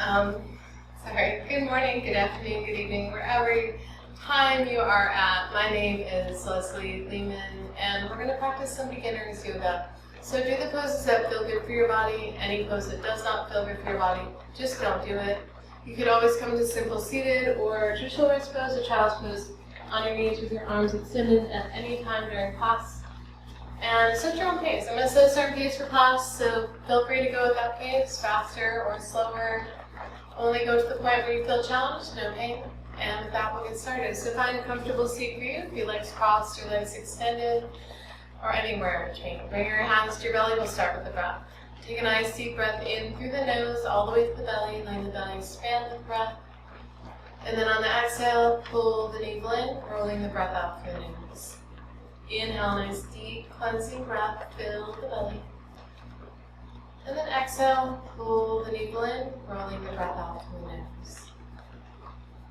Good morning, good afternoon, good evening, wherever time you are at. My name is Lehman, and we're going to practice some beginner's yoga. So do the poses that feel good for your body. Any pose that does not feel good for your body, just don't do it. You could always come to simple seated or traditional raise pose or child's pose on your knees with your arms extended at any time during class. And set your own pace. I'm going to set a certain pace for class, so feel free to go with that pace, faster or slower. Only go to the point where you feel challenged, no pain. And with that, we'll get started. So find a comfortable seat for you, your legs crossed, your legs extended, or anywhere in between. Bring your hands to your belly. We'll start with the breath. Take a nice deep breath in through the nose, all the way to the belly, letting the belly expand the breath. And then on the exhale, pull the navel in, rolling the breath out through the nose. Inhale, nice deep cleansing breath, fill the belly. And then exhale, pull the navel in, rolling the breath out through the nose.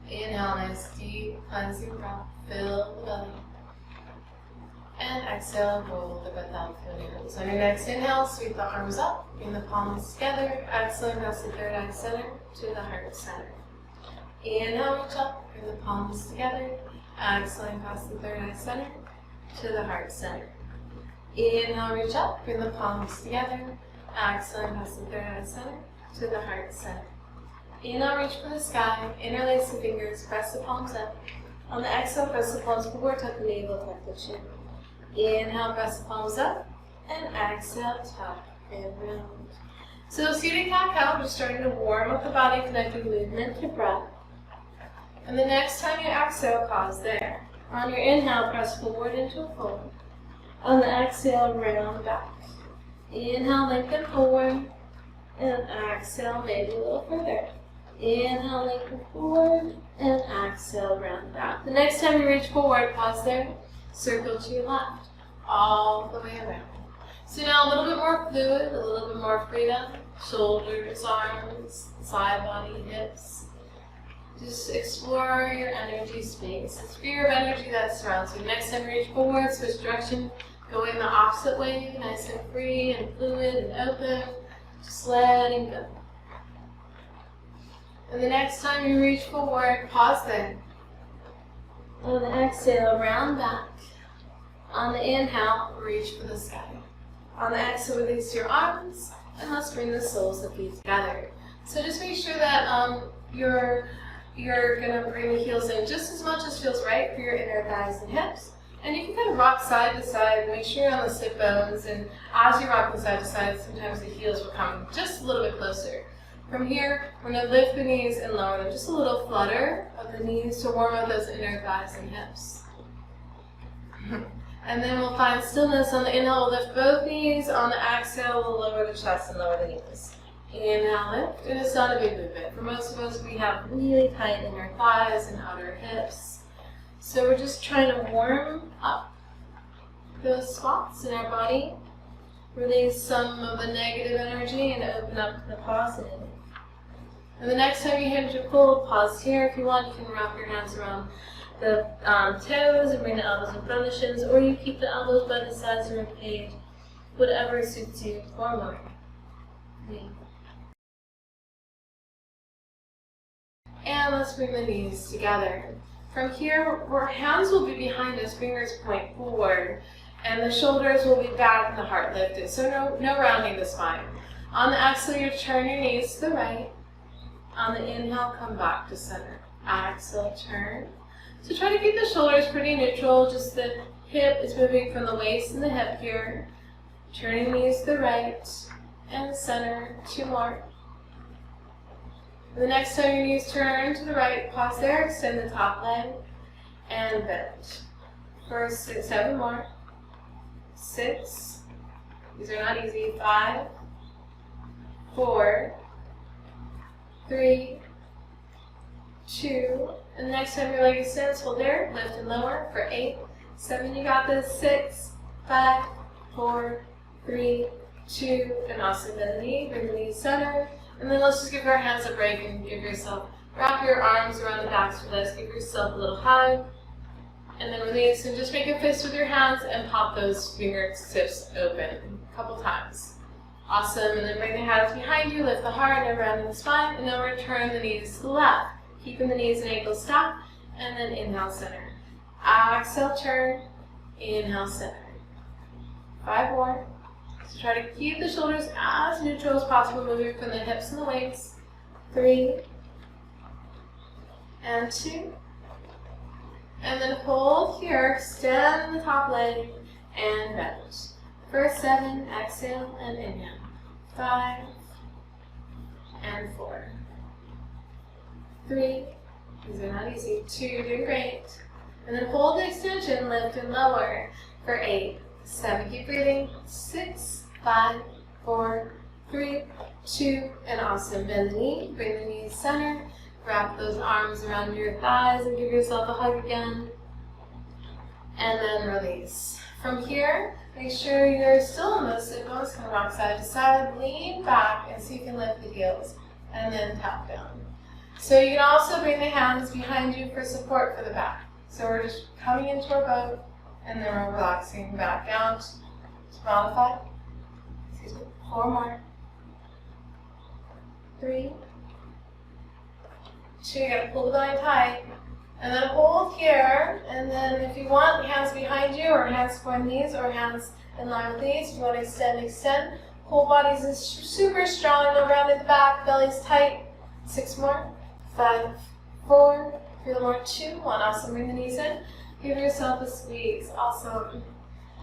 Inhale, nice deep cleansing breath, fill the belly. And exhale, roll the breath out through the nose. On your next inhale, sweep the arms up, bring the palms together, exhaling past the third eye center to the heart center. Inhale, reach up, bring the palms together, exhaling past the third eye center to the heart center. Inhale, reach up, bring the palms together, exhaling past the third eye center to the heart center. Inhale, reach for the sky, interlace the fingers, press the palms up. On the exhale, press the palms forward, tuck the navel, tuck the chin. Inhale, press the palms up, and exhale, tuck and round. So seated cat-cow, just starting to warm up the body, connecting movement to breath. And the next time you exhale, pause there. On your inhale, press forward into a fold. On the exhale, round back. Inhale, lengthen forward, and exhale, maybe a little further. Inhale, lengthen forward, and exhale, round back. The next time you reach forward, pause there, circle to your left, all the way around. So now a little bit more fluid, a little bit more freedom, shoulders, arms, side body, hips. Just explore your energy space, the sphere of energy that surrounds you. Next time you reach forward, switch direction, going the opposite way, nice and free and fluid and open, just letting go. And the next time you reach forward, pause there. On the exhale, round back. On the inhale, reach for the sky. On the exhale, release your arms, and let's bring the soles of feet together. So just make sure that you're going to bring the heels in just as much as feels right for your inner thighs and hips. And you can kind of rock side to side, make sure you're on the sit bones, and as you rock from side to side, sometimes the heels will come just a little bit closer. From here, we're going to lift the knees and lower them, just a little flutter of the knees to warm up those inner thighs and hips. And then we'll find stillness. On the inhale, we'll lift both knees. On the exhale, we'll lower the chest and lower the knees. Inhale, lift, and it's not a big movement. For most of us, we have really tight inner thighs and outer hips. So we're just trying to warm up those spots in our body, release some of the negative energy, and open up the positive. And the next time you hit your fold, pause here. If you want, you can wrap your hands around the toes and bring the elbows in front of the shins, or you keep the elbows by the sides of your page, whatever suits you or more. And let's bring the knees together. From here, our hands will be behind us, fingers point forward, and the shoulders will be back and the heart lifted. So no rounding the spine. On the exhale, you turn your knees to the right. On the inhale, come back to center. Exhale, turn. So try to keep the shoulders pretty neutral, just the hip is moving from the waist and the hip here. Turning knees to the right and center, 2 more. And the next time your knees turn to the right, pause there, extend the top leg, and bend. For 7 more. 6. These are not easy. 5, 4, 3, 2. And the next time your leg extends, hold there, lift and lower for 8, 7, you got this. 6, 5, 4, 3, 2, and also bend the knee, bring the knee center. And then let's just give our hands a break and give yourself, wrap your arms around the backs of this, give yourself a little hug, and then release, and just make a fist with your hands and pop those fingertips open a couple times. Awesome, and then bring the hands behind you, lift the heart, and around in the spine, and then return the knees to the left. Keeping the knees and ankles stacked, and then inhale, center. Exhale, turn, inhale, center. 5 more. So try to keep the shoulders as neutral as possible, moving from the hips and the waist. 3, and 2. And then hold here, extend the top leg, and bend. For 7, exhale and inhale. 5, and 4. 3, these are not easy. 2, you're doing great. And then hold the extension, lift and lower. For 8, 7, keep breathing. 6, 5, 4, 3, 2, and awesome. Bend the knee, bring the knees center. Wrap those arms around your thighs and give yourself a hug again. And then release. From here, make sure you're still in those sit bones, kind of rock side to side. Lean back and see if you can lift the heels. And then tap down. So you can also bring the hands behind you for support for the back. So we're just coming into our boat, and then we're relaxing back down to modify. Excuse me. 4 more. 3, 2, you gotta pull the belly tight. And then hold here, and then if you want, hands behind you, or hands for knees, or hands in line with these. If you want to extend, extend. Whole bodies is super strong, no round at the back, belly's tight. 6 more. 5, 4, 3 more, 2, 1. Awesome, bring the knees in. Give yourself a squeeze, awesome.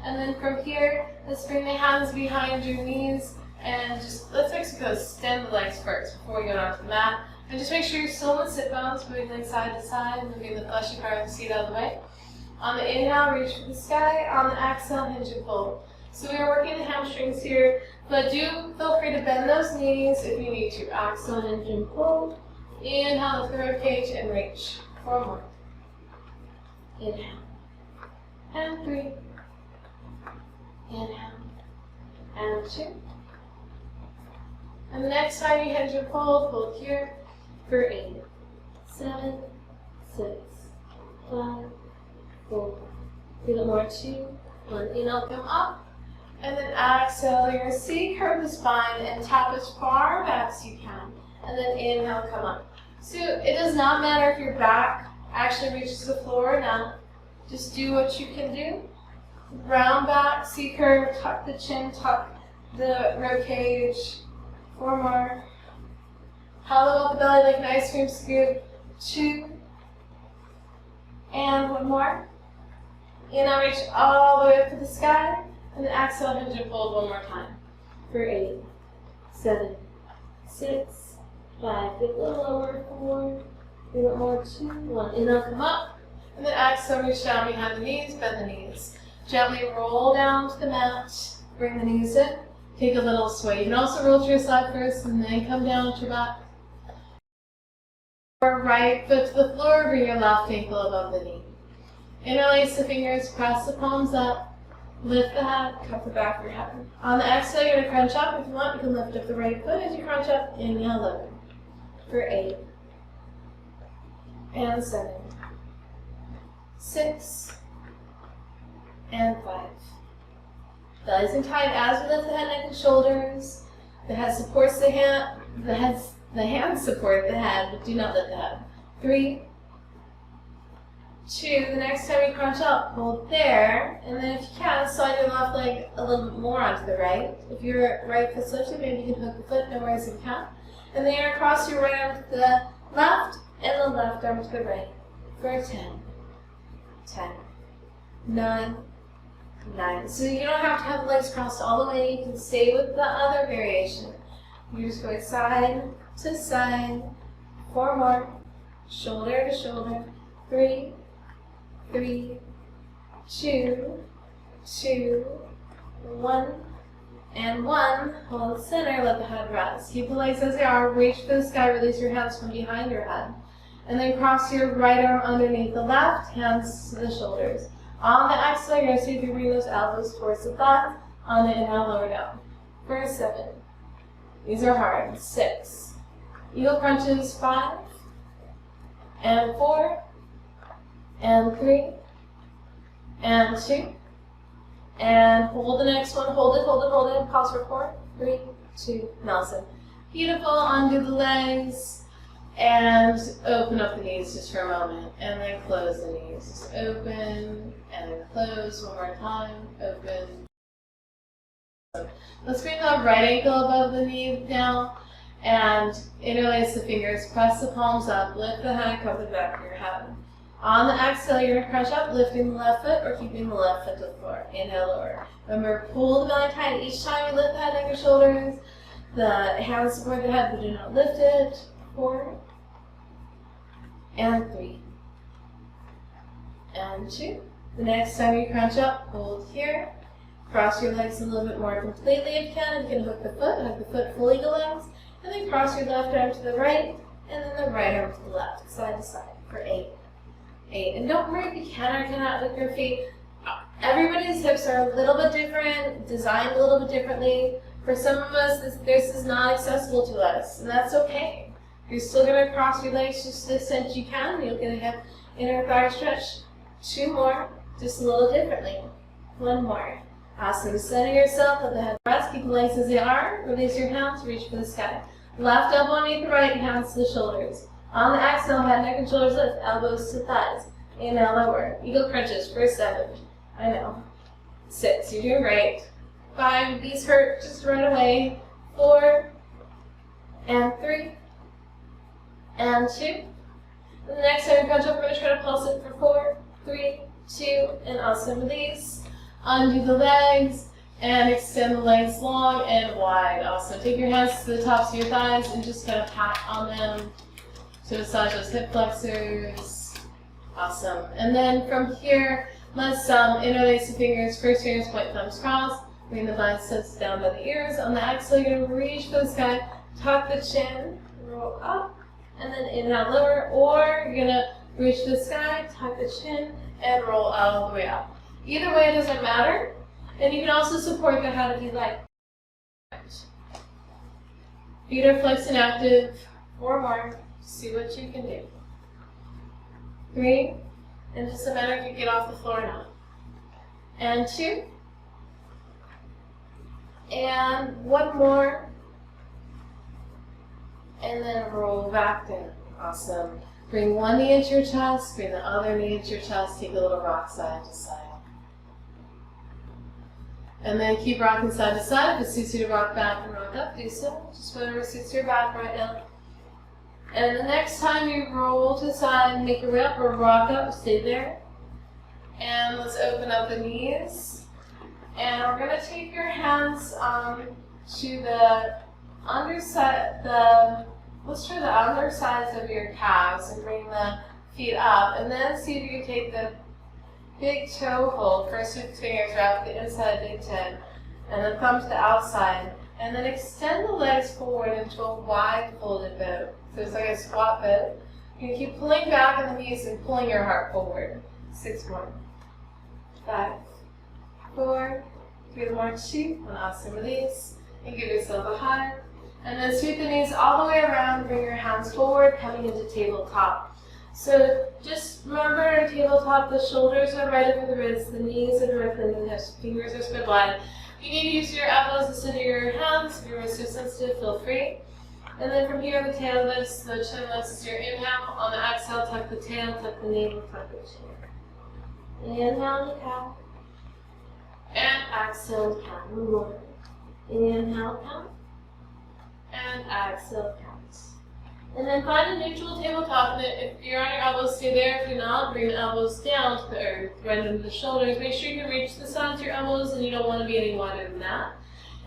And then from here, let's bring the hands behind your knees, and just, let's actually go extend the legs first before we go down to the mat. And just make sure you're still in sit bones, moving legs side to side, moving the fleshy part of the seat out of the way. On the inhale, reach for the sky. On the exhale, hinge and fold. So we are working the hamstrings here, but do feel free to bend those knees if you need to. Exhale, hinge and fold. Inhale, lift the rib cage and reach. 4 more. Inhale. And 3. Inhale. And 2. And the next time you hinge and fold, hold here. For 8, 7, 6, 5, 4, 3 more, 2, 1. Inhale, come up. And then exhale, you're going to C-curve the spine and tap as far back as you can. And then inhale, come up. So it does not matter if your back actually reaches the floor or not. Just do what you can do. Round back, C-curve, tuck the chin, tuck the rib cage. 4 more. Hollow out the belly like an ice cream scoop. 2. And 1 more. Inhale, reach all the way up to the sky. And then exhale, hinge and fold 1 more time. For 8, 7, 6, 5. Get a little lower. 4, 3 more. 2, 1. Inhale, come up. And then exhale, reach down behind the knees, bend the knees. Gently roll down to the mat. Bring the knees in. Take a little sway. You can also roll to your side first and then come down with your back. Right foot to the floor, bring your left ankle above the knee. Interlace the fingers, press the palms up, lift the head, cup the back of your head. On the exhale, you're going to crunch up. If you want, you can lift up the right foot as you crunch up. Inhale, lower. For 8, and 7, 6, and 5. Belly's in tight as we lift the head, neck, and shoulders. The head supports the hand. The hands support the head, but do not lift the head. 3, 2. The next time you crunch up, hold there, and then if you can, slide your left leg a little bit more onto the right. If your right foot's lifted, maybe you can hook the foot. No worries if you can't. And then you're going to cross your right arm to the left and the left arm to the right. For 10, 10, 9. So you don't have to have the legs crossed all the way. You can stay with the other variation. You're just going side to side. 4 more. Shoulder to shoulder. 3, 3, 2, 2, 1, and 1. Hold center, let the head rest. Keep the legs as they are. Reach for the sky, release your hands from behind your head. And then cross your right arm underneath the left, hands to the shoulders. On the exhale, you're going to see if you bring those elbows towards the thigh. On the inhale, lower down. For 7. These are hard. 6. Eagle crunches. 5. And 4. And 3. And 2. And hold the next one. Hold it, hold it, hold it. Pause for 4, 3, 2, Nelson. Beautiful, undo the legs, and open up the knees just for a moment, and then close the knees. Just open, and then close one more time, open. Let's bring the right ankle above the knee now, and interlace the fingers, press the palms up, lift the head, cover the back of your head. On the exhale, you're going to crunch up, lifting the left foot or keeping the left foot to the floor. Inhale, lower. Remember, pull the belly tight each time you lift the head, neck, or shoulders. The hands support the head, but do not lift it. 4, and 3, and 2. The next time you crunch up, hold here. Cross your legs a little bit more completely if you can. You can hug the foot full eagle legs, and then cross your left arm to the right, and then the right arm to the left, side to side for 8. And don't worry if you can or cannot lift your feet. Everybody's hips are a little bit different, designed a little bit differently. For some of us, this is not accessible to us, and that's okay. You're still going to cross your legs just the extent you can. You're going to have inner thigh stretch. 2 more, just a little differently. 1 more. Awesome. Center yourself, let the head rest. Keep the legs as they are. Release your hands, reach for the sky. Left elbow underneath the right, hands to the shoulders. On the exhale, head, neck, and shoulders lift, elbows to thighs. Inhale, lower. Eagle crunches for 7. I know. 6, you're doing great. 5, these hurt just right away. 4, and 3, and 2. The next time you crunch up, we're going to try to pulse it for 4, 3, 2, and awesome release. Undo the legs, and extend the legs long and wide. Awesome. Take your hands to the tops of your thighs and just kind of pat on them to massage those hip flexors. Awesome. And then from here, let's interlace the fingers. First fingers point, thumbs cross. Bring the biceps down by the ears. On the exhale, you're going to reach for the sky, tuck the chin, roll up, and then inhale, lower. Or you're going to reach for the sky, tuck the chin, and roll all the way up. Either way, it doesn't matter. And you can also support the head if you like. Feet are flexed and active. 4 more. See what you can do. 3, and just a matter if you get off the floor or not. And 2, and 1 more, and then roll back down. Awesome. Bring one knee into your chest, bring the other knee into your chest, take a little rock side to side. And then keep rocking side to side. If it suits you to rock back and rock up, do so. Just whatever suits your back right now. And the next time you roll to the side, make your way up or rock up, stay there. And let's open up the knees. And we're going to take your hands to the underside, let's try the undersides of your calves and bring the feet up. And then see if you can take the big toe hold. First 2 fingers wrap the inside big toe, and the thumb to the outside. And then extend the legs forward into a wide folded boat. So it's like a squat boat. You can keep pulling back on the knees and pulling your heart forward. 6 more. 5, 4, 3 more, 2, and awesome release. And give yourself a hug. And then sweep the knees all the way around. Bring your hands forward, coming into tabletop. So just remember, tabletop, the shoulders are right over the wrists, the knees are directly into the hips, fingers are spread wide. You need to use your elbows instead of your hands. If your wrists are sensitive, feel free. And then from here, the tail lifts, the chin lifts as your inhale. On the exhale, tuck the tail, tuck the navel, tuck the chin. Inhale, look out. And exhale, count. One more. Inhale, count. And exhale, count. And then find a neutral tabletop. And if you're on your elbows, stay there. If you're not, bring the elbows down to the earth, right under the shoulders. Make sure you can reach the sides of your elbows, and you don't want to be any wider than that.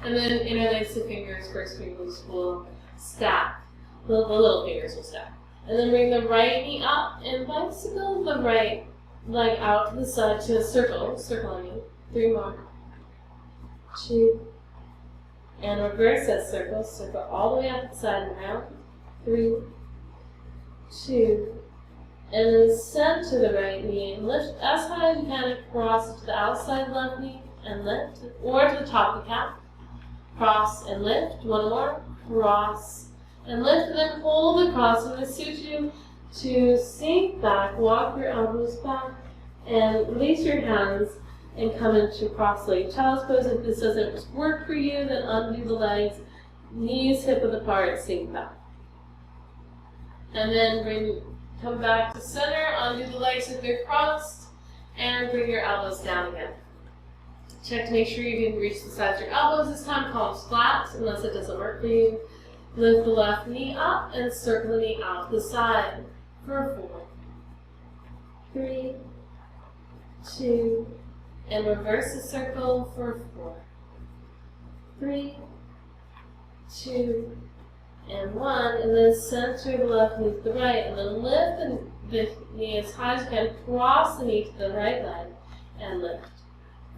And then interlace the fingers. First fingers will stack. The little fingers will stack. And then bring the right knee up and bicycle the right leg out to the side to a circle. Circle on you. 3 more. 2. And reverse that circle. Circle all the way out the side and around. 3, 2, and then send to the right knee and lift as high as you can across to the outside left knee and lift, or to the top of the calf. Cross and lift. 1 more. Cross and lift, and then hold the cross. I'm going to suit you to sink back, walk your elbows back, and release your hands and come into cross-legged child's pose. If this doesn't work for you, then undo the legs knees hip width apart, sink back. And then come back to center, undo the legs if they're crossed, and bring your elbows down again. Check to make sure you can reach the sides of your elbows this time, palms flat, unless it doesn't work for you. Lift the left knee up and circle the knee out to the side for 4, 3, 2, and reverse the circle for 4, 3, 2, and 1, and then center the left knee to the right, and then lift the knee as high as you can, cross the knee to the right leg, and lift.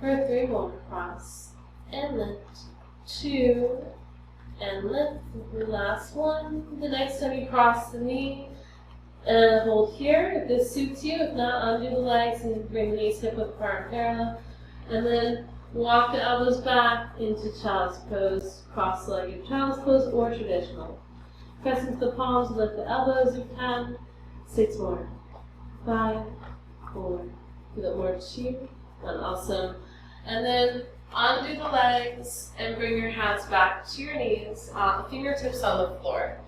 For 3 more, cross, and lift, 2, and lift, the last one. The next time you cross the knee, and hold here, if this suits you. If not, undo the legs and bring the knees hip width apart and parallel, and then walk the elbows back into child's pose, cross-legged child's pose, or traditional. Press into the palms, lift the elbows if you can. 6 more. 5, 4, do that more 2, 1, awesome. And then undo the legs and bring your hands back to your knees, fingertips on the floor.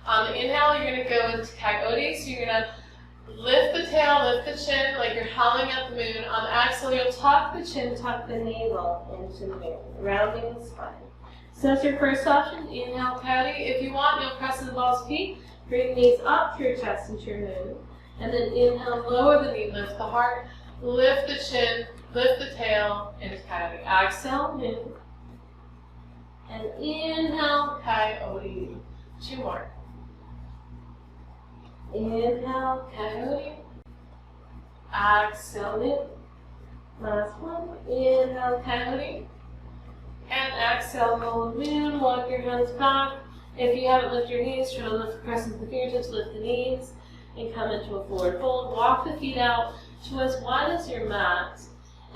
On the inhale, you're going to go into Coyote, so you're going to lift the tail, lift the chin like you're howling at the moon. On the exhale, you'll tuck the chin, tuck the navel into the moon, rounding the spine. So that's your first option. Inhale, Coyote. If you want, you'll press the balls of feet, bring the knees up to your chest and to your moon. And then inhale, lower the knee, lift the heart, lift the chin, lift the tail into Coyote. Exhale, moon. And inhale, Coyote. 2 more. Inhale, Coyote. Exhale, moon. Last one. Inhale, Coyote. And exhale, roll the moon. Walk your hands back. If you haven't lifted your knees, try to lift, press into the fingertips, lift the knees, and come into a forward fold. Walk the feet out to as wide as your mat.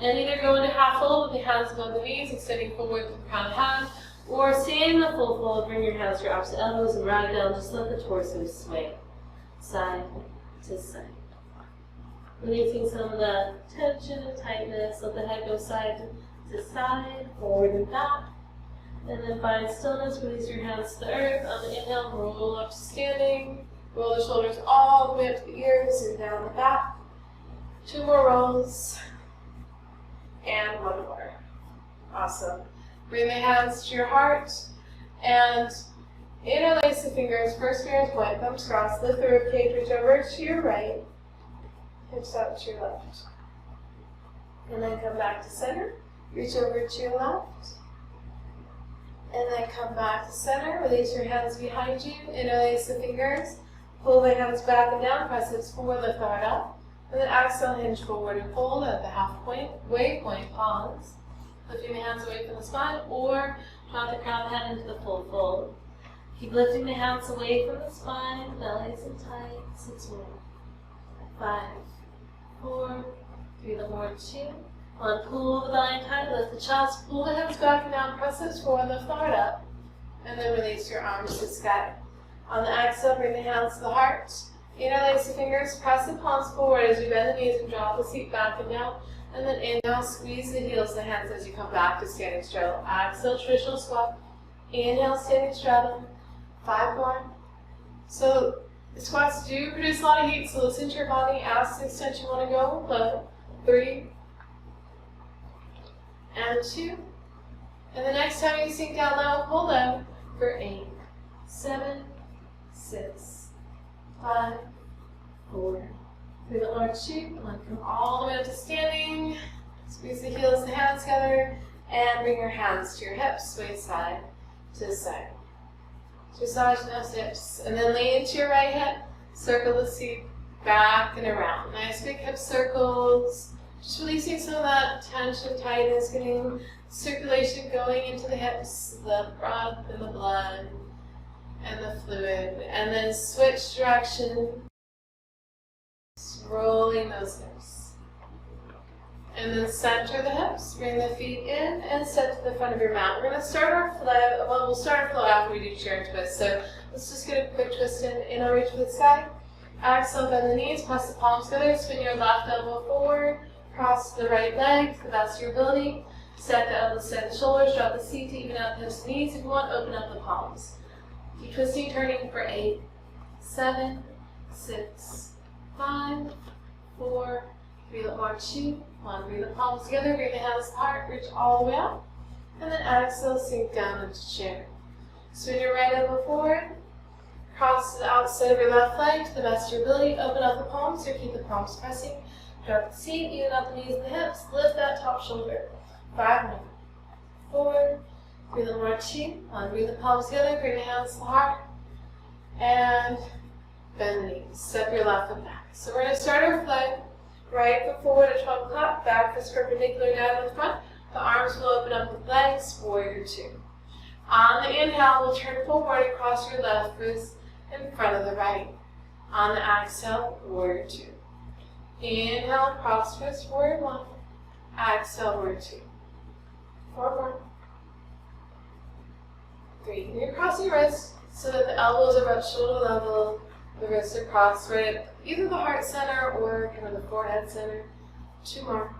And either go into half fold with the hands above the knees, extending forward with the crown of the head, or stay in the full fold, bring your hands to your opposite elbows and rag down. Just let the torso sway side to side. Releasing some of the tension and tightness. Let the head go side to side, forward and back. And then find stillness. Release your hands to the earth. On the inhale, roll up to standing. Roll the shoulders all the way up to the ears and down the back. 2 more rolls. And 1 more. Awesome. Bring the hands to your heart. And interlace the fingers. First finger point, thumbs crossed. Lift the ribcage, reach over to your right. Hips out to your left. And then come back to center. Reach over to your left. And then come back to center. Release your hands behind you. Interlace the fingers. Pull the hands back and down. Press hips forward. Lift the heart up. And then exhale, hinge forward and fold at the half point. Waypoint, pause. Lifting the hands away from the spine, or drop the crown of the head into the full fold. Keep lifting the hands away from the spine. Bellies in tight. 6 more. 5, 4, 3 more. 2, 1. Pull the belly in tight. Lift the chest. Pull the hips back and down. Press hips forward. Lift the heart up. And then release your arms to the sky. On the exhale, bring the hands to the heart. Interlace the fingers. Press the palms forward as you bend the knees and drop the seat back and down. And then inhale, squeeze the heels of the hands as you come back to standing straddle. Exhale, traditional squat. Inhale, standing straddle. 5 more. So squats do produce a lot of heat, so listen to your body. Ask the extent you want to go. Low. 3. And 2. And the next time you sink down low, pull low for 8, 7, 6, 5, 4, 3 more. 2, 1. Come all the way up to standing. Squeeze the heels of the hands together and bring your hands to your hips. Sway side to side. Dressage, no hips. And then lean into your right hip. Circle the seat back and around. Nice big hip circles. Just releasing some of that tension, tightness, getting circulation going into the hips, the breath and the blood and the fluid. And then switch direction. Just rolling those hips. And then center the hips, bring the feet in and step to the front of your mat. We're going to start our flow, well, we'll start our flow after we do chair and twist. So let's just get a quick twist in. Inhale, reach for the sky. Exhale, bend the knees, press the palms together, spin your left elbow forward, cross the right leg to the best of your ability. Stack the elbows, stack the shoulders, drop the seat to even out the hips and knees. If you want, open up the palms. Keep twisting, turning for 8, 7, 6, 5, 4, 3, let more, 2, 1. Bring the palms together, bring the hands apart, reach all the way up. And then exhale, sink down into chair. Spin your right elbow forward. Cross to the outside of your left leg to the best of your ability. Open up the palms or keep the palms pressing. Drop the seat, even out the knees and the hips. Lift that top shoulder. 5 more. 4, 3, little more, 2, 1. Bring the palms together, bring the hands to the heart. And bend the knees. Step your left foot back. So we're going to start our flight. Right foot forward at 12 o'clock. Back foot perpendicular down in the front. The arms will open up with legs. Warrior 2. On the inhale, we'll turn forward across your left wrist in front of the right. On the exhale, warrior 2. Inhale, cross wrist, warrior 1. Exhale, warrior 2. 4 more. 3. And you're crossing your wrists so that the elbows are about shoulder level, the wrists are crossed right at either the heart center or kind of the forehead center. 2 more.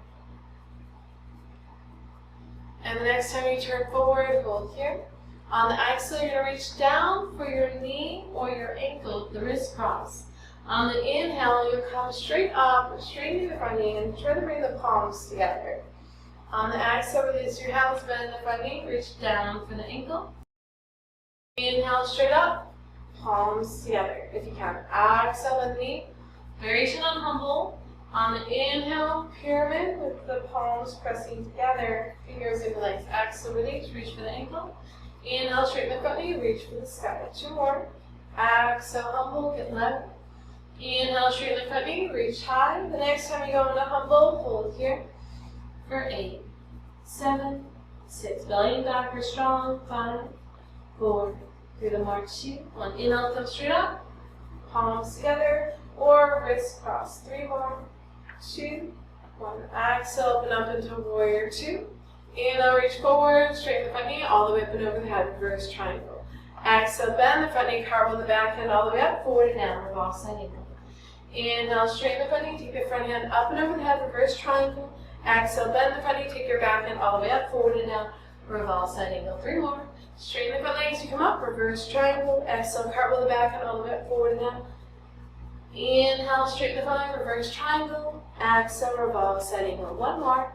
And the next time you turn forward, hold here. On the exhale, you're going to reach down for your knee or your ankle, the wrist cross. On the inhale, you'll come straight up, straighten the front knee, and try to bring the palms together. On the exhale, release your hands, bend the front knee, reach down for the ankle. Inhale, straight up, palms together if you can. Exhale, bend the knee, variation on humble. On the inhale, pyramid with the palms pressing together, fingers in the legs. Exhale, release, reach for the ankle. Inhale, straighten the front knee, reach for the sky. 2 more. Exhale, humble, get low. Inhale, straighten the front knee, reach high. The next time you go into humble, hold here for 8, 7, 6. Belly and back are strong. 5, 4, 3, the more, 2, 1. Inhale, come straight up. Palms together or wrists cross. 3 more. 2, 1. Exhale, open up into warrior 2. Inhale, reach forward, straighten the front knee, all the way up and over the head, reverse triangle. Exhale, bend the front knee, cartwheel the back hand all the way up, forward and down, revolve side angle. Inhale, straighten the front knee, take your front hand up and over the head, reverse triangle. Exhale, bend the front knee, take your back hand all the way up, forward and down, revolve side angle. 3 more. Straighten the front leg as you come up, reverse triangle. Exhale, cartwheel the back hand all the way up, forward and down. Inhale, straighten the front leg, reverse triangle. Exhale, revolve side angle. 1 more.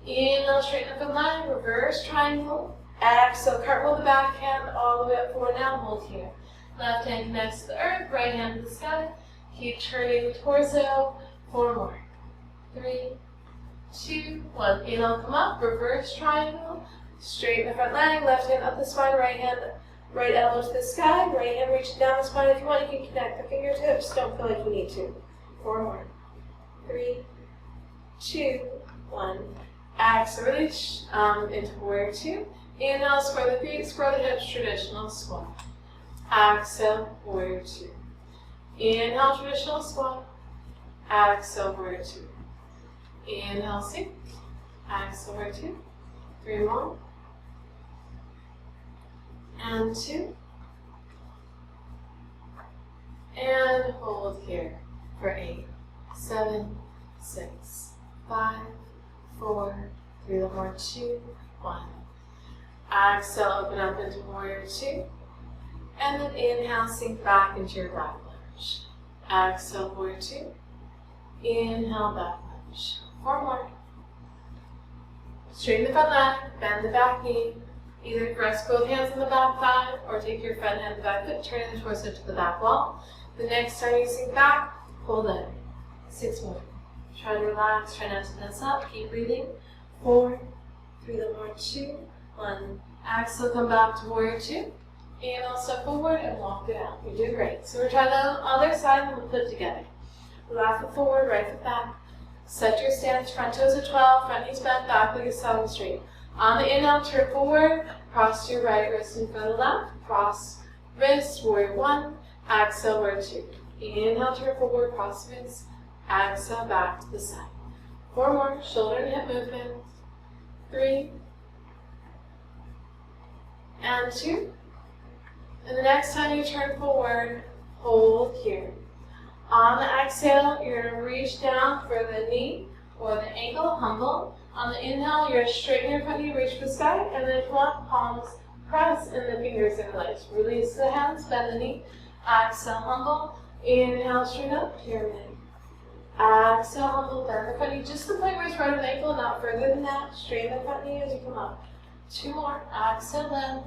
Inhale, straighten the front leg, reverse triangle. Exhale, cartwheel the back hand all the way up, forward now, hold here. Left hand connects to the earth, right hand to the sky. Keep turning the torso. 4 more. 3, 2, 1. Inhale, come up, reverse triangle. Straighten the front leg, left hand up the spine, right elbow to the sky, right hand reaching down the spine. If you want, you can connect the fingertips. Don't feel like you need to. 4 more. 3, 2, 1. Exhale, release into warrior 2. Inhale, square the feet, square the hips, traditional squat. Exhale, warrior 2. Inhale, traditional squat. Exhale, warrior 2. Inhale, sink. Exhale, warrior 2. 3 more. And 2. And hold here for 8, 7, 6, 5, 4, 3 more, 2, 1. Exhale, open up into warrior 2. And then inhale, sink back into your back lunge. Exhale, warrior 2. Inhale, back lunge. 4 more. Straighten the front leg, bend the back knee. Either rest both hands on the back thigh or take your front hand to the back foot, turning the torso to the back wall. The next time you sink back, hold it. 6 more. Try to relax, try not to tense up, keep breathing. 4, 3 more, 2, 1. Exhale, come back to warrior 2. Inhale, step forward and walk it out. You're doing great. So we're trying the other side and we'll put together. Left foot forward, right foot back. Set your stance, front toes at 12, front knees bent, back leg is 7 straight. On the inhale, turn forward, cross your right wrist in front of the left, cross wrist, warrior 1, exhale, warrior 2. Inhale, turn forward, cross wrist, exhale, back to the side. 4 more, shoulder and hip movement. 3, and 2. And the next time you turn forward, hold here. On the exhale, you're going to reach down for the knee or the ankle, humble. On the inhale, you're straighten your front knee, reach for the sky, and then come up, palms press in the fingers and legs. Release the hands, bend the knee. Exhale, humble. Inhale, straighten up, pyramid. Exhale, humble, bend the front knee. Just the point where it's right on the ankle, not further than that. Straighten the front knee as you come up. 2 more. Exhale, bend.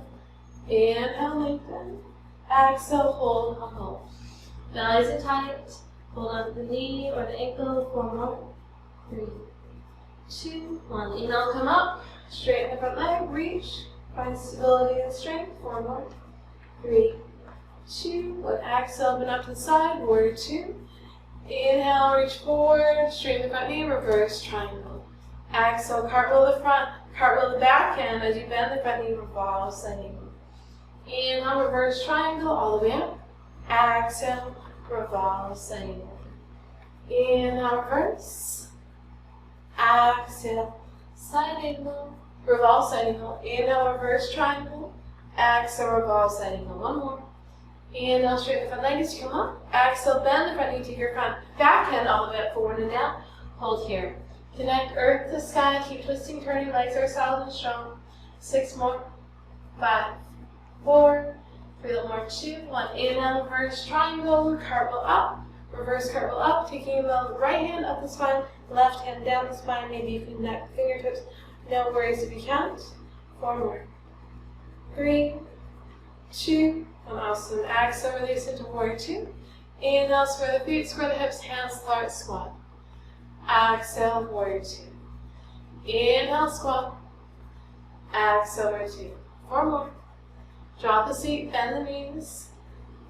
Inhale, lengthen. Exhale, hold, humble. Bellies are tight. Hold on to the knee or the ankle. 4 more. 3, 2, 1. Inhale, come up. Straighten the front leg. Reach. Find stability and strength. 4 more. 3, 2, 1. Exhale, open up to the side. Warrior 2. Inhale, reach forward. Straighten the front knee. Reverse triangle. Exhale, cartwheel the front. Cartwheel the back hand as you bend the front knee. Revolve, sending. Inhale, reverse triangle all the way up. Exhale, revolve, sending. Inhale, reverse. Exhale, side angle. Revolve, side angle. Inhale, reverse triangle. Exhale, revolve, side angle. 1 more. Inhale, straighten the front leg as you come up. Exhale, bend the front knee. Take your front back hand all the way up, forward and down. Hold here. Connect earth to sky. Keep twisting, turning. Legs are solid and strong. 6 more. 5, 4, 3, a little more. 2, 1. Inhale, reverse triangle. Cartwheel up. Reverse cartwheel up. Taking the right hand up the spine. Left hand down the spine. Maybe you can connect the fingertips. No worries if you can't. 4 more. 3, 2, 1. Awesome. Exhale, release into warrior 2. Inhale, square the feet, square the hips, hands, start squat. Exhale, warrior 2. Inhale, squat. Exhale, warrior 2. 4 more. Drop the seat, bend the knees.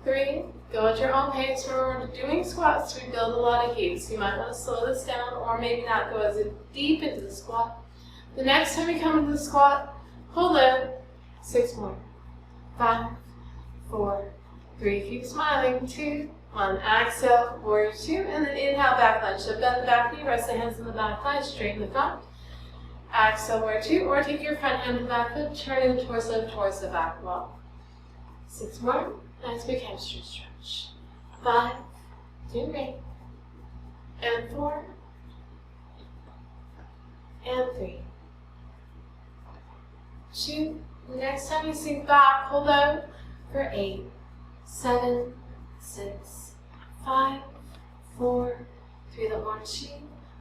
3, go at your own pace. Remember, doing squats, we build a lot of heat, so you might want to slow this down or maybe not go as deep into the squat. The next time you come into the squat, hold it. 6 more. 5, 4, 3, keep smiling. 2, 1. Exhale, warrior 2, and then inhale, back lunge. So bend the back knee, rest the hands on the back thigh, straighten the front. Exhale, warrior 2, or take your front hand to the back foot, turning the torso towards the back wall. 6 more. Nice big hamstring stretch. 5, doing great. And 4, and 3, 2. The next time you sink back, hold out for 8, 7, 6, 5, 4, 3, the more. 2,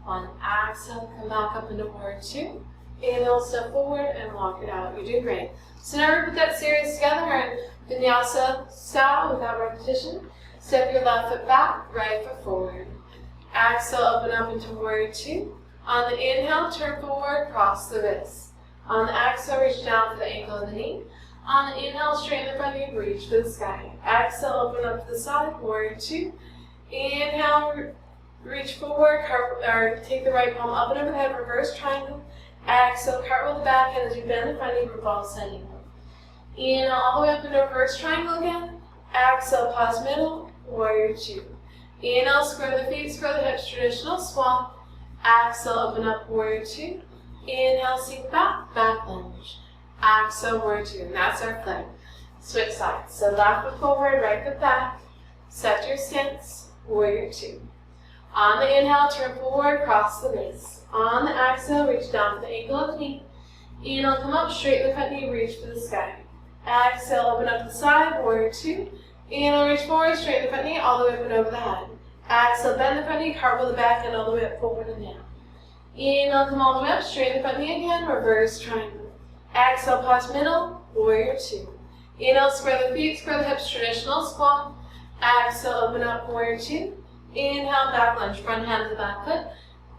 1. Exhale, come back up into warrior 2. Inhale, step forward and walk it out. You're doing great. So now we put that series together in vinyasa style without repetition. Step your left foot back, right foot forward. Exhale, open up into warrior 2. On the inhale, turn forward, cross the wrists. On the exhale, reach down for the ankle and the knee. On the inhale, straighten the front knee, reach for the sky. Exhale, open up to the side, warrior 2. Inhale, reach forward, or take the right palm up and overhead, reverse triangle. Exhale, cartwheel the back hand as you bend the front knee, revolve, sending. Inhale, all the way up into reverse triangle again. Exhale, pause middle, warrior 2. Inhale, square the feet, square the hips, traditional squat. Exhale, open up, warrior 2. Inhale, sink back, back lunge. Exhale, warrior 2. And that's our flick. Switch sides. So left foot forward, right foot back. Set your stance, warrior 2. On the inhale, turn forward, cross the wrists. On the exhale, reach down to the ankle of the knee. Inhale, come up, straighten the front knee, reach for the sky. Exhale, open up the side, warrior 2. Inhale, reach forward, straighten the front knee, all the way up and over the head. Exhale, bend the front knee, cartwheel the back end all the way up, forward and down. Inhale, come all the way up, straighten the front knee again, reverse triangle. Exhale, pause middle, warrior 2. Inhale, square the feet, square the hips, traditional squat. Exhale, open up, warrior 2. Inhale, back lunge, front hand to the back foot.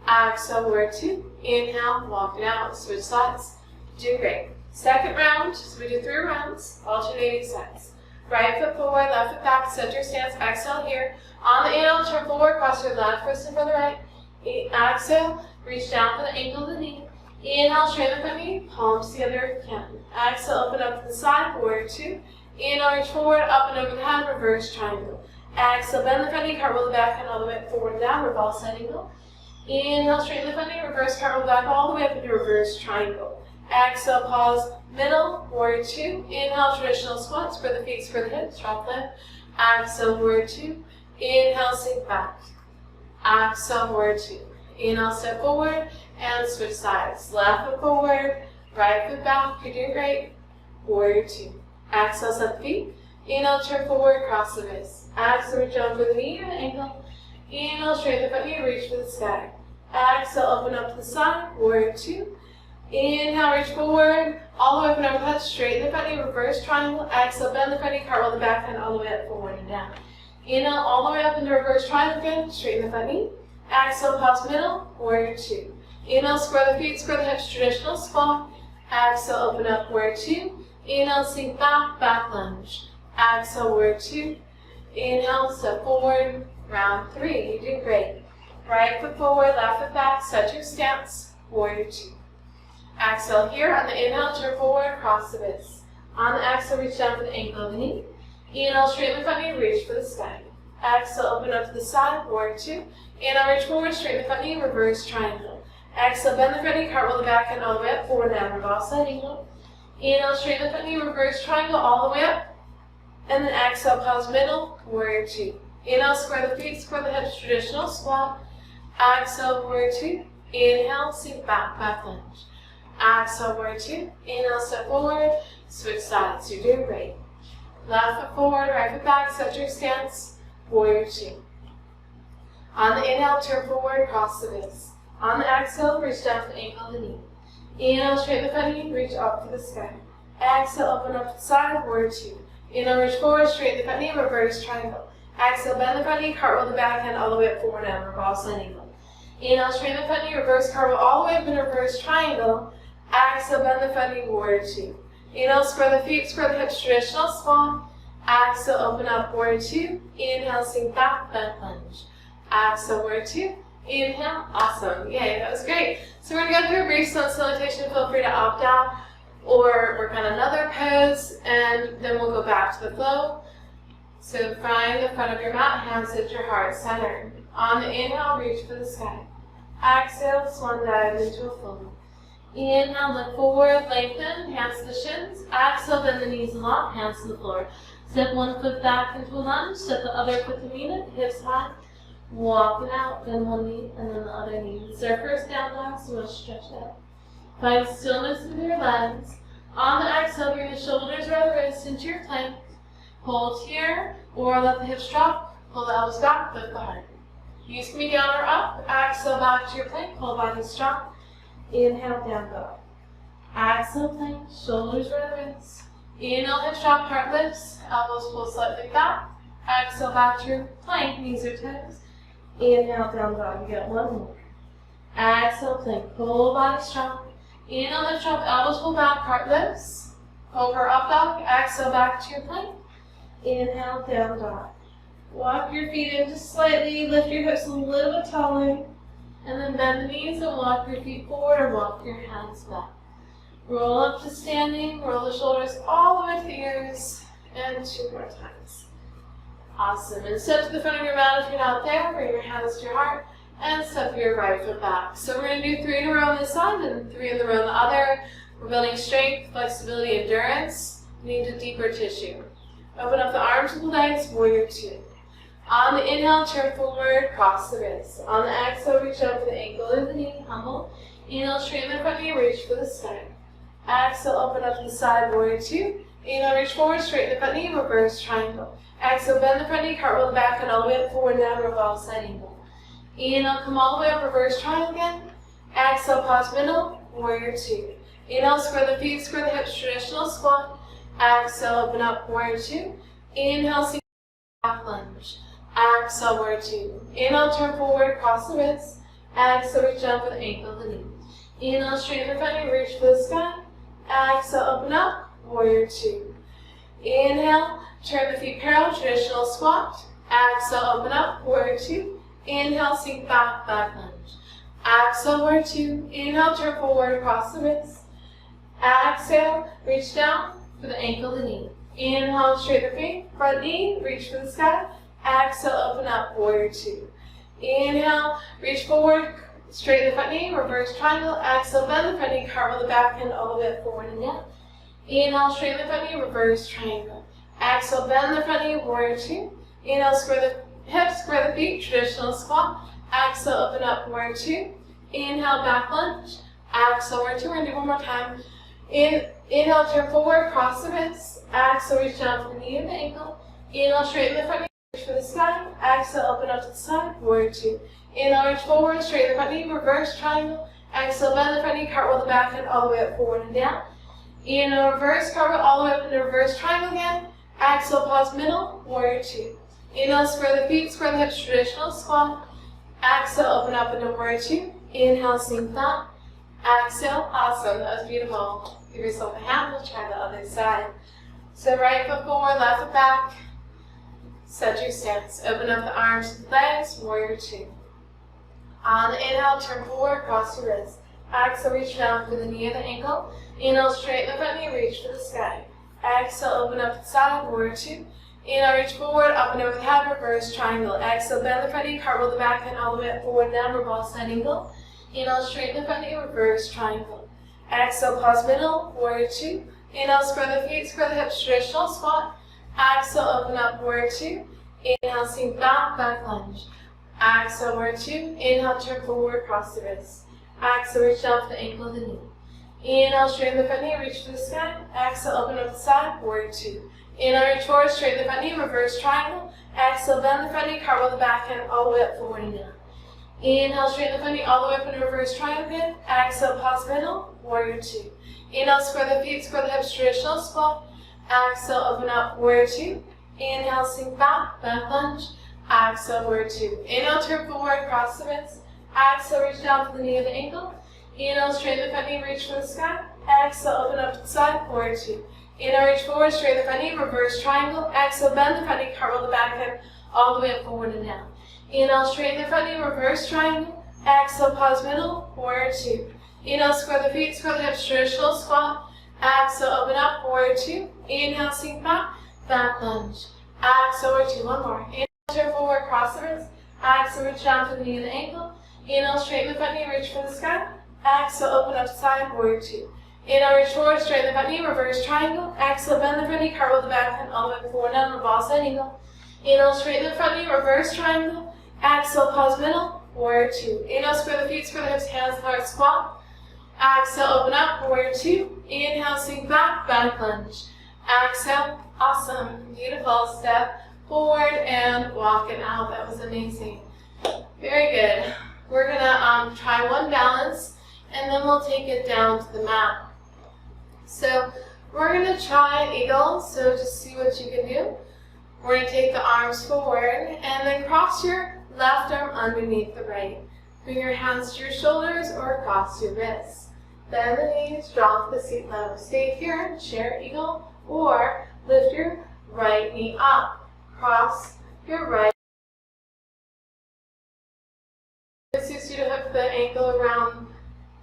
Exhale, warrior 2. Inhale, walk it out, switch sides. Do great. Second round, so we do 3 rounds, alternating sides. Right foot forward, left foot back, set your stance. Exhale here. On the inhale, turn forward, cross your left wrist in front of the right. Exhale, reach down for the ankle of the knee. Inhale, straighten the front knee, palms together if you can. Exhale, open up to the side, warrior 2. Inhale, reach forward, up and over the head, reverse triangle. Exhale, bend the front knee, cartwheel the back hand all the way forward and down, revolve side angle. Inhale, straighten the front knee, reverse cartwheel back all the way up into reverse triangle. Exhale, pause, middle, warrior 2. Inhale, traditional squat, spread the feet, spread the hips, drop left. Exhale, warrior 2. Inhale, sink back. Exhale, warrior 2. Inhale, step forward, and switch sides. Left foot forward, right foot back. You're doing great. Warrior two. Exhale, step the feet. Inhale, turn forward, cross the wrist. Exhale, reach down for the knee and the ankle. Inhale, straighten the front knee, reach for the sky. Exhale, open up to the side, warrior two. Inhale, reach forward, all the way up and overhead, straighten the front knee, reverse triangle. Exhale, bend the front knee, cartwheel the back hand all the way up, forward and down. Inhale, all the way up into reverse triangle again, straighten the front knee. Exhale, pause middle, warrior two. Inhale, square the feet, square the hips, traditional squat. Exhale, open up, warrior two. Inhale, sink back, back lunge. Exhale, warrior two. Inhale, step forward, round three. You're doing great. Right foot forward, left foot back, set your stance, warrior two. Exhale here. On the inhale, turn forward, cross the wrist. On the exhale, reach down for the ankle of the knee. Inhale, straighten the front knee, reach for the sky. Exhale, open up to the side, warrior two. Inhale, reach forward, straighten the front knee, reverse triangle. Exhale, bend the front knee, cartwheel the back hand all the way up, forward down, revolve side angle. Inhale, straighten the front knee, reverse triangle all the way up. And then exhale, pause middle, warrior two. Inhale, square the feet, square the hips, traditional squat. Exhale, warrior two. Inhale, sink back, back lunge. Exhale, warrior two. Inhale, step forward, switch sides. You're doing great. Left foot forward, right foot back, set your stance, warrior two. On the inhale, turn forward, cross the wrist. On the exhale, reach down for the ankle of the knee. Inhale, straighten the front knee, reach up to the sky. Exhale, open up to the side, warrior two. Inhale, reach forward, straighten the front knee, reverse triangle. Exhale, bend the front knee, cartwheel the back hand all the way up, forward down, revolve side angle. Inhale, straighten the front knee, reverse cartwheel all the way up in reverse triangle. Exhale, bend the front knee, warrior two. Inhale, square the feet, square the hips, traditional squat. Exhale, open up, warrior two. Inhale, sink back, back lunge. Exhale, warrior two. Inhale, awesome. Yay, that was great. So we're going to go through a brief sun salutation. Feel free to opt out or work on another pose, and then we'll go back to the flow. So find the front of your mat, hands at your heart center. On the inhale, reach for the sky. Exhale, swan dive into a flow. Inhale, look forward, lengthen, hands to the shins. Exhale, bend the knees and lock, hands to the floor. Step one foot back into a lunge, step the other foot to meet it, hips high. Walk it out, bend one knee and then the other knee. This is our first down dog, so we'll stretch out. Find stillness with your legs. On the exhale, bring the shoulders or the wrists into your plank. Hold here, or let the hips drop. Pull the elbows back, lift the heart. Use can be down or up. Exhale, back to your plank. Pull body strong. Inhale, down dog. Exhale, plank. Shoulders or the wrists. Inhale, hips drop, heart lifts. Elbows pull slightly back. Exhale, back to your plank. Knees or toes. Inhale, down dog. You got one more. Exhale, plank. Pull body strong. Inhale, lift drop, elbows pull back, heart lifts. Over up dog. Exhale, back to your plank. Inhale, down dog. Walk your feet in just slightly. Lift your hips a little bit taller. And then bend the knees and walk your feet forward or walk your hands back. Roll up to standing. Roll the shoulders all the way to the ears. And two more times. Awesome. And step to the front of your mat if you're not there. Bring your hands to your heart. And step your right foot back. So we're going to do 3 in a row on this side and 3 in a row on the other. We're building strength, flexibility, endurance. We need a deeper tissue. Open up the arms with the legs, warrior two. On the inhale, turn forward, cross the wrists. On the exhale, reach up for the ankle of the knee, humble. Inhale, straighten the front knee, reach for the sky. Exhale, open up to the side, warrior two. Inhale, reach forward, straighten the front knee, reverse triangle. Exhale, bend the front knee, cartwheel the back and all the way up, forward, down, revolve side angle. Inhale, come all the way up, reverse triangle again. Exhale, pause middle, warrior two. Inhale, square the feet, square the hips, traditional squat. Exhale, open up, warrior two. Inhale, sink back lunge. Exhale, warrior two. Inhale, turn forward, cross the wrists. Exhale, reach down for the ankle of the knee. Inhale, straighten the front knee, reach for the sky. Exhale, open up, warrior two. Inhale, turn the feet parallel, traditional squat. Exhale, open up, warrior two. Inhale, sink back, back lunge. Exhale, warrior two. Inhale, turn forward, cross the wrists. Exhale, reach down for the ankle of the knee. Inhale, straighten the feet, front knee, reach for the sky. Exhale, open up, warrior two. Inhale, reach forward, straighten the front knee, reverse triangle. Exhale, bend the front knee, cartwheel the back hand all the way up, forward and down. Inhale, straighten the front knee, reverse triangle. Exhale, bend the front knee, warrior two. Inhale, square the hips, square the feet, traditional squat. Exhale, open up, warrior two. Inhale, back lunge. Exhale, warrior two. We're going to do one more time. Inhale, turn forward, cross the wrists. Exhale, reach down for the knee and the ankle. Inhale, straighten the front knee, reach for the sky. Exhale, open up to the side, warrior two. Inhale, reach forward, straighten the front knee, reverse triangle. Exhale, bend the front knee, cartwheel the back hand all the way up, forward and down. Inhale, reverse cartwheel all the way up into reverse triangle again. Exhale, pause middle, warrior two. Inhale, square the feet, square the hips, traditional squat. Exhale, open up into warrior two. Inhale, sink that. Exhale, awesome, that was beautiful. Give yourself a hand, we'll try the other side. So right foot forward, left foot back. Set your stance. Open up the arms to the legs, warrior two. On the inhale, turn forward, cross your wrists. Exhale, reach down for the knee or the ankle. Inhale, straighten the front knee, reach for the sky. Exhale, open up to the side, warrior two. Inhale, reach forward, up and over the head, reverse triangle. Exhale, bend the front knee, cartwheel the back hand all the way up, forward, downward ball, side angle. Inhale, straighten the front knee, reverse triangle. Exhale, pause middle, warrior two. Inhale, square the feet, square the hips, traditional squat. Exhale, open up, warrior two. Inhale, sink back, back lunge. Exhale, warrior two. Inhale, turn forward, cross the wrists. Exhale, reach down for the ankle of the knee. Inhale, straighten the front knee, reach for the sky. Exhale, open up the side, warrior two. Inhale, reach forward, straighten the front knee, reverse triangle. Exhale, bend the front knee, cartwheel the back hand all the way up, forward and down. Inhale, straighten the front knee all the way up in a reverse triangle again. Exhale, pause middle, warrior two. Inhale, square the feet, square the hips, traditional squat. Exhale, open up, warrior two. Inhale, sink back, back lunge. Exhale, warrior two. Inhale, turn forward, cross the wrists. Exhale, reach down for the knee or the ankle. Inhale, straighten the front knee, reach for the sky. Exhale, open up to the side, warrior two. Inhale, reach forward, straighten the front knee, reverse triangle. Exhale, bend the front knee, cartwheel the back hand all the way up, forward and down. Inhale, straighten the front knee, reverse triangle. Exhale, pause middle, warrior two. Inhale, square the feet, square the hips, traditional squat. Exhale, open up, warrior two. Inhale, sink back, back lunge. Exhale, warrior two, one more. Inhale, turn forward, cross the wrists. Exhale, reach down for the knee and the ankle. Inhale, straighten the front knee, reach for the sky. Exhale, open up to side, warrior two. Inhale, reach forward, straighten the front knee, reverse triangle. Exhale, bend the front knee, cartwheel the back hand all the way forward, down, ball side angle. Inhale, straighten the front knee, reverse triangle. Exhale, pause middle, warrior two. Inhale, square the feet, square the hips, hands, heart, squat. Exhale, open up, warrior two. Inhale, sink back, back lunge. Exhale, awesome, beautiful. Step forward and walk it out. That was amazing. Very good. We're gonna try one balance, and then we'll take it down to the mat. So we're gonna try eagle. So just see what you can do. We're gonna take the arms forward, and then cross your left arm underneath the right. Bring your hands to your shoulders or across your wrists. Bend the knees, drop the seat low. Stay here, chair eagle, or lift your right knee up. Cross your right. This is you to hook the ankle around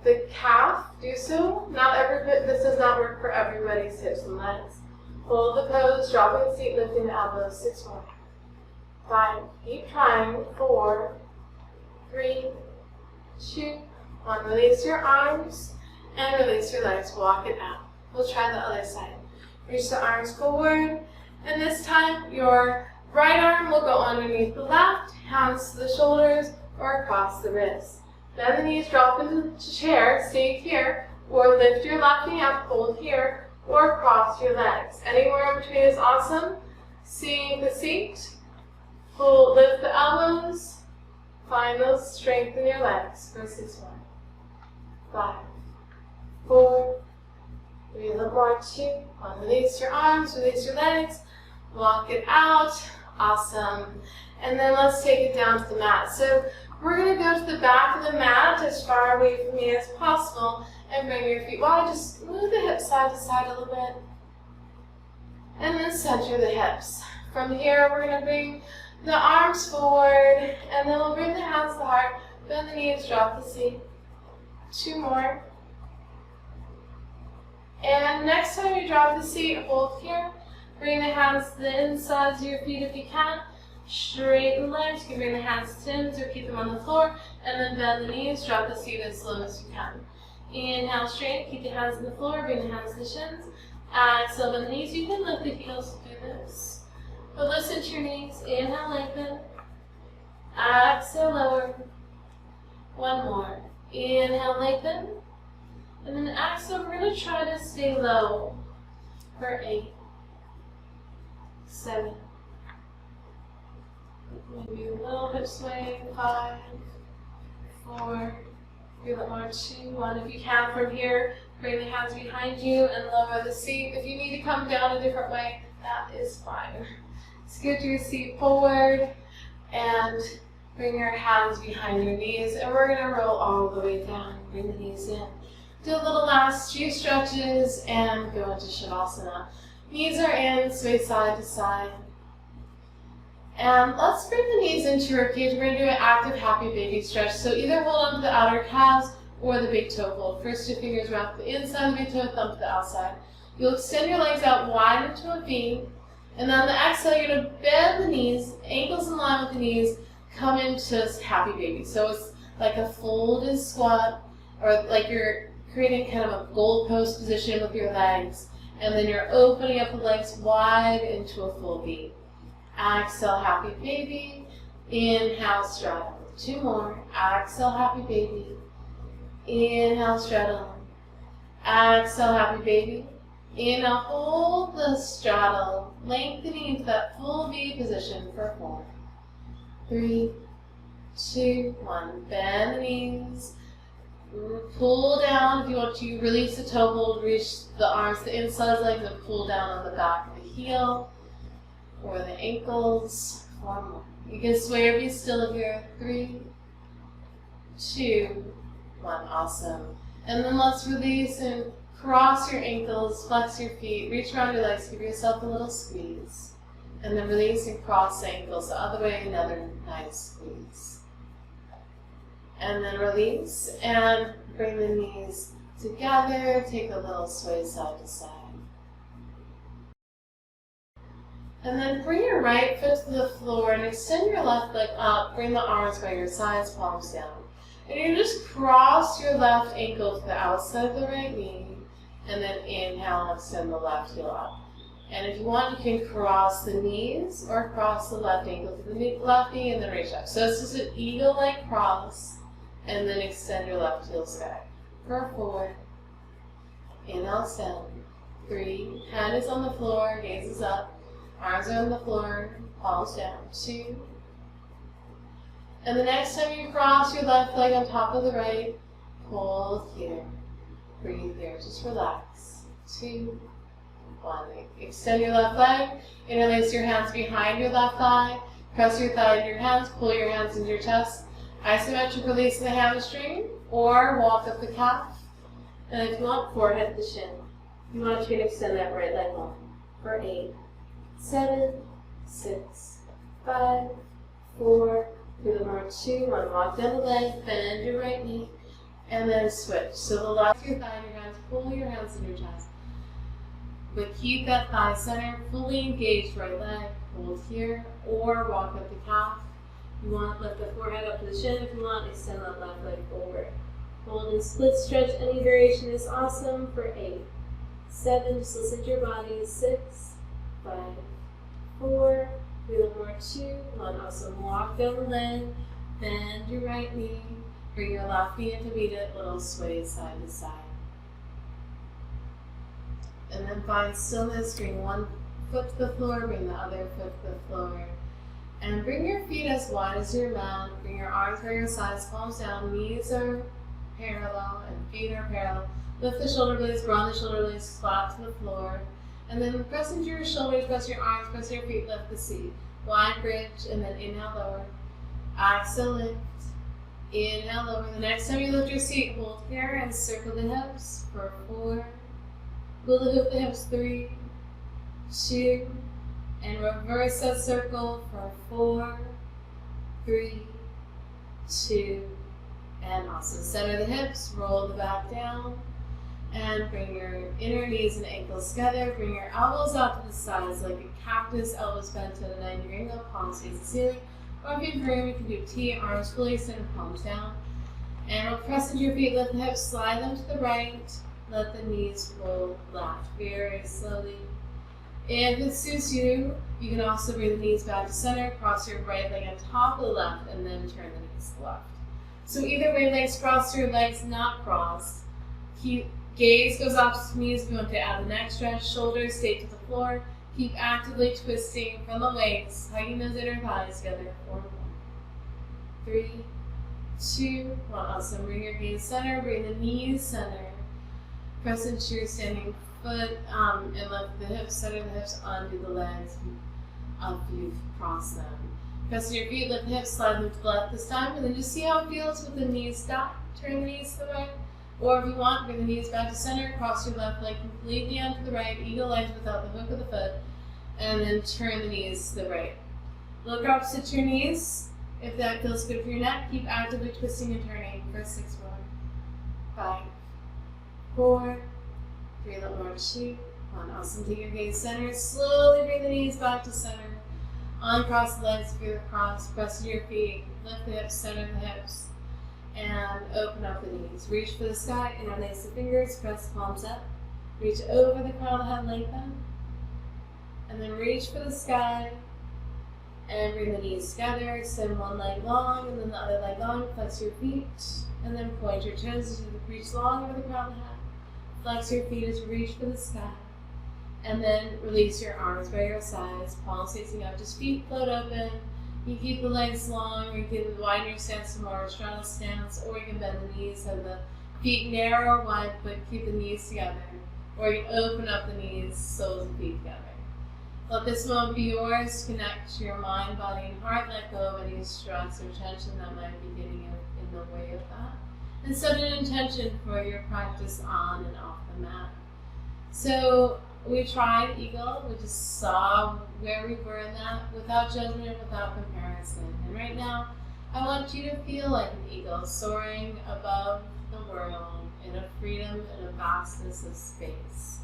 the calf. Do so. This does not work for everybody's hips and legs. Hold the pose, dropping the seat, lifting the elbows. 6 more. 5. Keep trying. 4, 3, 2, 1. Release your arms and release your legs. Walk it out. We'll try the other side. Reach the arms forward, and this time your right arm will go underneath the left, hands to the shoulders or across the wrists. Bend the knees, drop into the chair, stay here, or lift your left knee up, hold here, or cross your legs. Anywhere in between is awesome. Seeing the seat. Pull, lift the elbows. Find those strength in your legs. For 6 more. 5, 4, 3, a little more, 2, 1. Release your arms, release your legs. Walk it out. Awesome. And then let's take it down to the mat. So we're going to go to the back of the mat as far away from me as possible and bring your feet wide. Just move the hips side to side a little bit. And then center the hips. From here, we're going to bring the arms forward, and then we'll bring the hands to the heart. Bend the knees, drop the seat. 2 more. And next time you drop the seat, hold here. Bring the hands to the insides of your feet if you can. Straighten the legs. You can bring the hands to ends or keep them on the floor. And then bend the knees, drop the seat as slow as you can. Inhale, straight. Keep the hands on the floor. Bring the hands to the shins. Exhale, bend the knees. You can lift the heels to do this. But listen to your knees. Inhale, lengthen. Exhale, lower. One more. Inhale, lengthen. And then exhale, we're going to try to stay low for 8, 7. Maybe a little hip sway. 5, 4, 3, more, 2, 1. If you can from here, bring the hands behind you and lower the seat. If you need to come down a different way, that is fine. Scoot your seat forward and bring your hands behind your knees. And we're going to roll all the way down. Bring the knees in. Do a little last few stretches and go into Shavasana. Knees are in, sway side to side. And let's bring the knees into ribcage. We're going to do an active happy baby stretch. So either hold on to the outer calves or the big toe hold. First, your fingers wrap the inside of the big toe, thumb to the outside. You'll extend your legs out wide into a V. And then on the exhale, you're going to bend the knees, ankles in line with the knees, come into happy baby. So it's like a folded squat, or like you're creating kind of a goalpost position with your legs. And then you're opening up the legs wide into a full V. Exhale, happy baby. Inhale, straddle. 2 more. Exhale, happy baby. Inhale, straddle. Exhale, happy baby. Inhale, hold the straddle, lengthening into that full V position for 4, 3, 2, 1. Bend the knees. Pull down if you want to. Release the toe hold. Reach the arms to the inside of the legs and pull down on the back of the heel or the ankles. 1 more. You can sway or be still here. 3, 2, 1. Awesome. And then let's release and cross your ankles, flex your feet, reach around your legs, give yourself a little squeeze. And then release and cross the ankles the other way, another nice squeeze. And then release and bring the knees together, take a little sway side to side. And then bring your right foot to the floor and extend your left leg up, bring the arms by your sides, palms down. And you just cross your left ankle to the outside of the right knee, and then inhale, extend the left heel up. And if you want, you can cross the knees or cross the left ankle to the left knee and then reach up. So it's just an eagle-like cross, and then extend your left heel sky. For 4, inhale, extend. 3, hand is on the floor, gaze is up, arms are on the floor, palms down. 2, and the next time you cross your left leg on top of the right, hold here. Breathe here, just relax. 2, 1. Extend your left leg, interlace your hands behind your left thigh, press your thigh into your hands, pull your hands into your chest. Isometric release in the hamstring, or walk up the calf. And if you want, forehead to shin. You want to extend that right leg long. For 8, 7, 6, 5, 4, 3, 2, 1. Walk down the leg, bend your right knee, and then switch. So the left your thigh in your hands, pull your hands in your chest. But keep that thigh center fully engaged, right leg, hold here, or walk up the calf. You want to lift the forehead up to the shin. If you want, extend that left leg forward. Hold and split stretch. Any variation is awesome for 8, 7, just listen to your body. 6, 5, 4, 3, 2, 1. Awesome. Walk down the leg, bend your right knee, bring your left knee into meet it, little sway side to side. And then find stillness, bring one foot to the floor, bring the other foot to the floor. And bring your feet as wide as your mat. Bring your arms by your sides, palms down, knees are parallel and feet are parallel. Lift the shoulder blades, broaden the shoulder blades, flat to the floor. And then press into your shoulders, press your arms, press your feet, lift the seat. Wide bridge, and then inhale, lower. Exhale, lift. Inhale, lower. The next time you lift your seat, hold here and circle the hips for 4. Pull the hoop the hips, 3, 2, and reverse that circle for 4, 3, 2, and awesome. Center the hips, roll the back down, and bring your inner knees and ankles together. Bring your elbows out to the sides like a cactus, elbows bent to a 90 angle, palms face the ceiling. Or if you have room, you can do T, arms fully extended, palms down. And we'll press into your feet, lift the hips, slide them to the right, let the knees roll left very slowly. If it suits you, you can also bring the knees back to center, cross your right leg on top of the left, and then turn the knees to the left. So either way, legs crossed or legs not crossed. Gaze goes opposite knees. We want to add the neck stretch. Shoulders stay to the floor. Keep actively twisting from the waist, hugging those inner thighs together. 4 more. 3, 2, 1. Awesome. Bring your gaze center. Bring the knees center. Press into your standing foot and lift the hips, center the hips, undo the legs after you've crossed them. Press your feet, lift the hips, slide them to the left this time, and then just see how it feels with the knees stacked. Turn the knees to the right. Or if you want, bring the knees back to center, cross your left leg completely onto the right, eagle lunge without the hook of the foot, and then turn the knees to the right. Look opposite to your knees. If that feels good for your neck, keep actively twisting and turning for 6 more. 5, 4, 3, a little more, 2, 1. Awesome. Take your gaze center. Slowly bring the knees back to center. Uncross the legs, feel the cross. Press your feet. Lift the hips, center the hips. And open up the knees. Reach for the sky, interlace the fingers, press the palms up. Reach over the crown of the head, lengthen. And then reach for the sky. And bring the knees together. Extend one leg long and then the other leg long. Flex your feet. And then point your toes as you reach long over the crown of the head. Flex your feet as you reach for the sky. And then release your arms by your sides. Palms facing up. Just feet float open. You keep the legs long, or you can widen your stance to more straddle stance, or you can bend the knees, have the feet narrow or wide, but keep the knees together. Or you can open up the knees, soles and feet together. Let this moment be yours. Connect to your mind, body, and heart. Let go of any stress or tension that might be getting in the way of that. And set an intention for your practice on and off the mat. So we tried eagle. We just saw where we were in that without judgment, without comparison. And right now, I want you to feel like an eagle soaring above the world in a freedom and a vastness of space.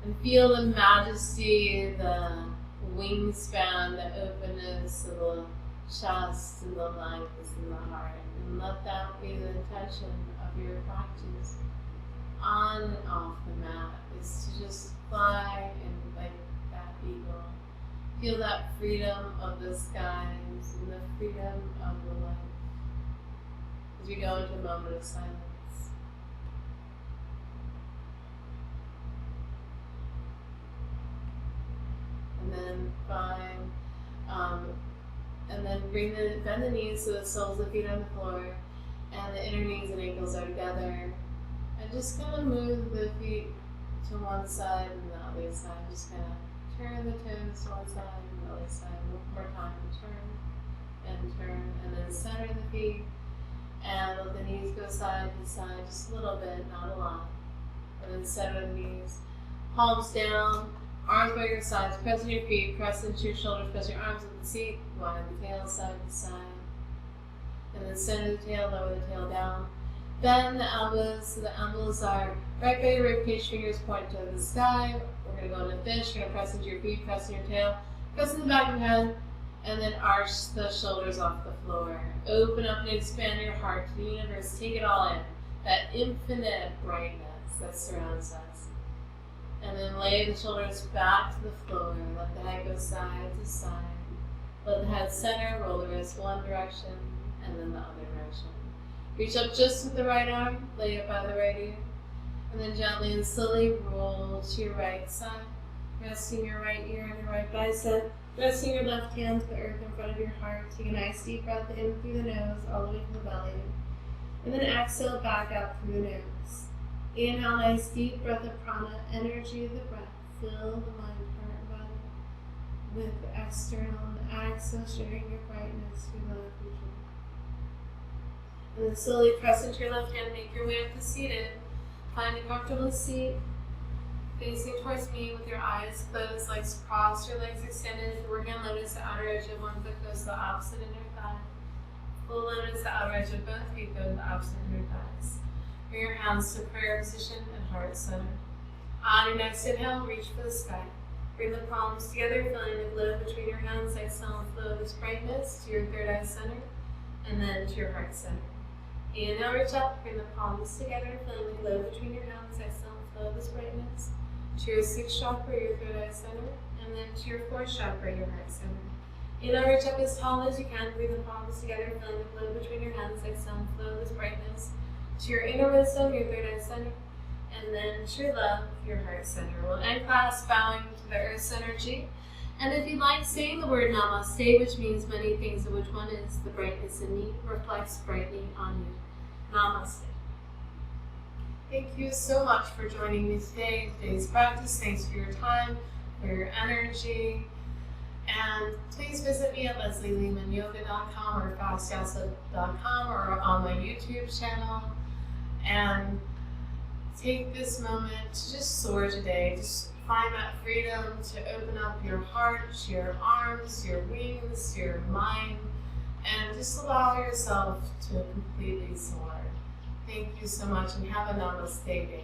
And feel the majesty, the wingspan, the openness of the chest and the lightness in the heart. And let that be the intention of your practice on and off the mat, is to just fly and like that eagle. Feel that freedom of the skies and the freedom of the life as we go into a moment of silence. And then find, and then bend the knees so the soles of the feet on the floor and the inner knees and ankles are together. And just kind of move the feet to one side and the other side. Just kind of turn the toes to one side and the other side. One more time. Turn, and then center the feet. And let the knees go side to side, just a little bit, not a lot. And then center the knees. Palms down, arms by your sides. Press in your feet, press into your shoulders, press your arms at the seat. Widen the tail side to side. And then center the tail, lower the tail down. Bend the elbows so the elbows are right by your ribcage, fingers point to the sky. We're going to go into fish. You're going to press into your feet, press in your tail, press in the back of your head, and then arch the shoulders off the floor. Open up and expand your heart to the universe. Take it all in. That infinite brightness that surrounds us. And then lay the shoulders back to the floor. Let the head go side to side. Let the head center, roll the wrist one direction, and then the other direction. Reach up just with the right arm, lay it by the right ear, and then gently and slowly roll to your right side, resting your right ear on your right bicep, resting your left hand to the earth in front of your heart. Take a nice deep breath in through the nose, all the way to the belly, and then exhale back out through the nose. Inhale, nice deep breath of prana, energy of the breath. Fill the mind, heart, body with external, and exhale, sharing your brightness through the future. And then slowly press into your left hand, make your way up to seated. Find a comfortable seat, facing towards me with your eyes closed, legs crossed, your legs extended. We're going to notice the outer edge of one foot goes to the opposite inner thigh. We'll notice the outer edge of both feet go to the opposite inner thighs. Bring your hands to prayer position and heart center. On your next inhale, reach for the sky. Bring the palms together, feeling the glow between your hands. Exhale and flow this brightness to your third eye center, and then to your heart center. Inhale, reach up, bring the palms together, feeling the glow between your hands. Exhale and flow this brightness to your sixth chakra, your third eye center, and then to your fourth chakra, your heart center. Reach up as tall as you can. Breathe the palms together, feeling the flow between your hands. Exhale, flow this brightness to your inner wisdom, your third eye center, and then true love, your heart center. We'll end class bowing to the earth's energy. And if you'd like, saying the word namaste, which means many things, of which one is the brightness in me, reflects brightly on you. Namaste. Thank you so much for joining me today in today's practice. Thanks for your time, for your energy. And please visit me at leslielehmanyoga.com or fastyasa.com or on my YouTube channel. And take this moment to just soar today. Just find that freedom to open up your heart, your arms, your wings, your mind, and just allow yourself to completely soar. Thank you so much and have a namaste day.